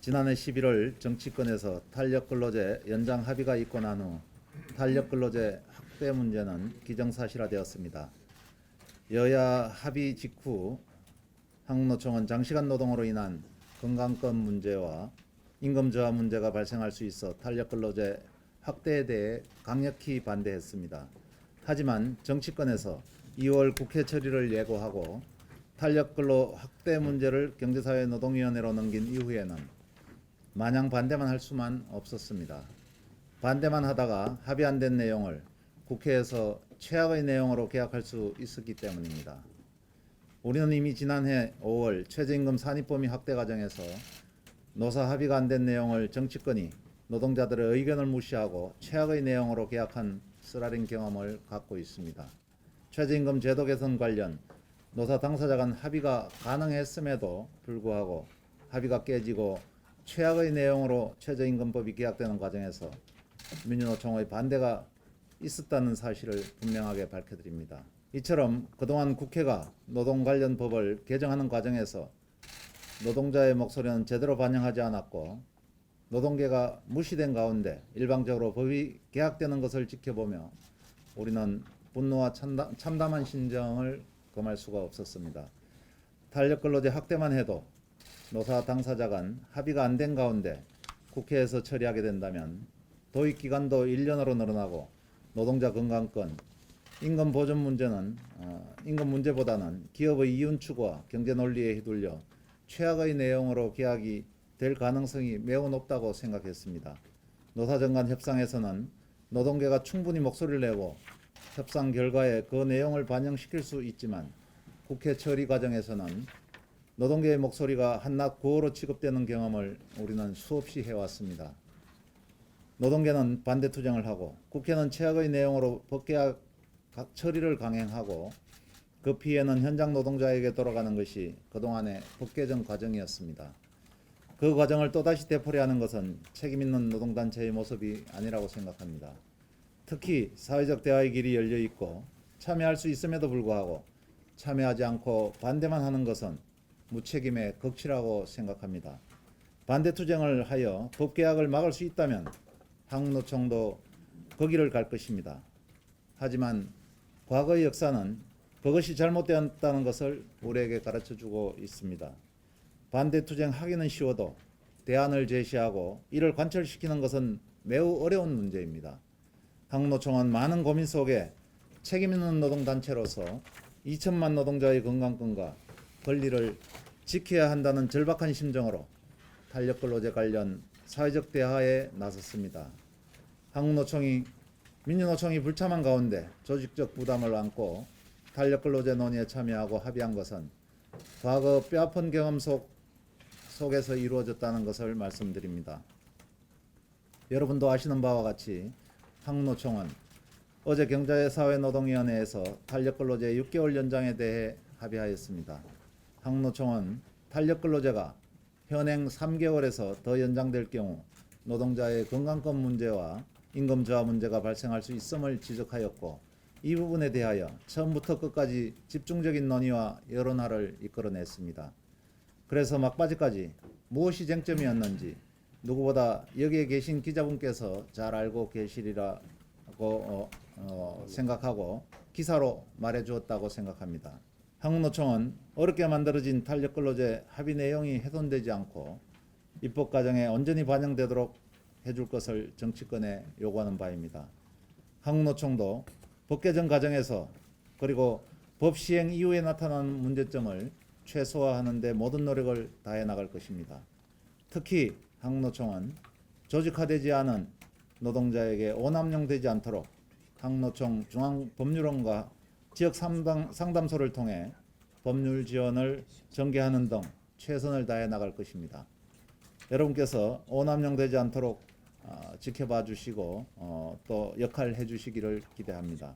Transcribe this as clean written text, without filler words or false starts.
지난해 11월 정치권에서 탄력근로제 연장 합의가 있고 난 후 탄력근로제 확대 문제는 기정사실화되었습니다. 여야 합의 직후 한국노총은 장시간 노동으로 인한 건강권 문제와 임금 저하 문제가 발생할 수 있어 탄력근로제 확대에 대해 강력히 반대했습니다. 하지만 정치권에서 2월 국회 처리를 예고하고 탄력근로 확대 문제를 경제사회노동위원회로 넘긴 이후에는 마냥 반대만 할 수만 없었습니다. 반대만 하다가 합의 안 된 내용을 국회에서 최악의 내용으로 계약할 수 있었기 때문입니다. 우리는 이미 지난해 5월 최저임금 산입범위 확대 과정에서 노사 합의가 안 된 내용을 정치권이 노동자들의 의견을 무시하고 최악의 내용으로 계약한 쓰라린 경험을 갖고 있습니다. 최저임금 제도 개선 관련 노사 당사자 간 합의가 가능했음에도 불구하고 합의가 깨지고 최악의 내용으로 최저임금법이 개혁되는 과정에서 민주노총의 반대가 있었다는 사실을 분명하게 밝혀드립니다. 이처럼 그동안 국회가 노동 관련 법을 개정하는 과정에서 노동자의 목소리는 제대로 반영하지 않았고 노동계가 무시된 가운데 일방적으로 법이 개혁되는 것을 지켜보며 우리는 분노와 참담한 심정을 금할 수가 없었습니다. 탄력근로제 확대만 해도 노사 당사자 간 합의가 안 된 가운데 국회에서 처리하게 된다면 도입기간도 1년으로 늘어나고 노동자 건강권, 임금 보전 문제는 임금 문제보다는 기업의 이윤 추구와 경제 논리에 휘둘려 최악의 내용으로 계약이 될 가능성이 매우 높다고 생각했습니다. 노사정 간 협상에서는 노동계가 충분히 목소리를 내고 협상 결과에 그 내용을 반영시킬 수 있지만 국회 처리 과정에서는 노동계의 목소리가 한낱 구호로 취급되는 경험을 우리는 수없이 해왔습니다. 노동계는 반대 투쟁을 하고 국회는 최악의 내용으로 법개혁 처리를 강행하고 그 피해는 현장 노동자에게 돌아가는 것이 그동안의 법 개정 과정이었습니다. 그 과정을 또다시 되풀이하는 것은 책임있는 노동단체의 모습이 아니라고 생각합니다. 특히 사회적 대화의 길이 열려 있고 참여할 수 있음에도 불구하고 참여하지 않고 반대만 하는 것은 무책임의 극치라고 생각합니다. 반대 투쟁을 하여 법 개혁을 막을 수 있다면 한국노총도 그 길을 갈 것입니다. 하지만 과거의 역사는 그것이 잘못되었다는 것을 우리에게 가르쳐주고 있습니다. 반대 투쟁하기는 쉬워도 대안을 제시하고 이를 관철시키는 것은 매우 어려운 문제입니다. 한국노총은 많은 고민 속에 책임있는 노동단체로서 2천만 노동자의 건강권과 권리를 지켜야 한다는 절박한 심정으로 탄력근로제 관련 사회적 대화에 나섰습니다. 한국노총이 민주노총이 불참한 가운데 조직적 부담을 안고 탄력근로제 논의에 참여하고 합의한 것은 과거 뼈아픈 경험 속에서 이루어졌다는 것을 말씀드립니다. 여러분도 아시는 바와 같이 한국노총은 어제 경제사회노동위원회에서 탄력근로제 6개월 연장에 대해 합의하였습니다. 한국노총은 탄력근로제가 현행 3개월에서 더 연장될 경우 노동자의 건강권 문제와 임금 저하 문제가 발생할 수 있음을 지적하였고 이 부분에 대하여 처음부터 끝까지 집중적인 논의와 여론화를 이끌어냈습니다. 그래서 막바지까지 무엇이 쟁점이었는지 누구보다 여기에 계신 기자분께서 잘 알고 계시리라고 생각하고 기사로 말해주었다고 생각합니다. 한국노총은 어렵게 만들어진 탄력근로제 합의 내용이 훼손되지 않고 입법 과정에 온전히 반영되도록 해줄 것을 정치권에 요구하는 바입니다. 한국노총도 법 개정 과정에서 그리고 법 시행 이후에 나타나는 문제점을 최소화하는 데 모든 노력을 다해 나갈 것입니다. 특히 한국노총은 조직화되지 않은 노동자에게 오남용되지 않도록 한국노총 중앙법률원과 지역 상담소를 통해 법률 지원을 전개하는 등 최선을 다해 나갈 것입니다. 여러분께서 오남용되지 않도록 지켜봐 주시고 또 역할해 주시기를 기대합니다.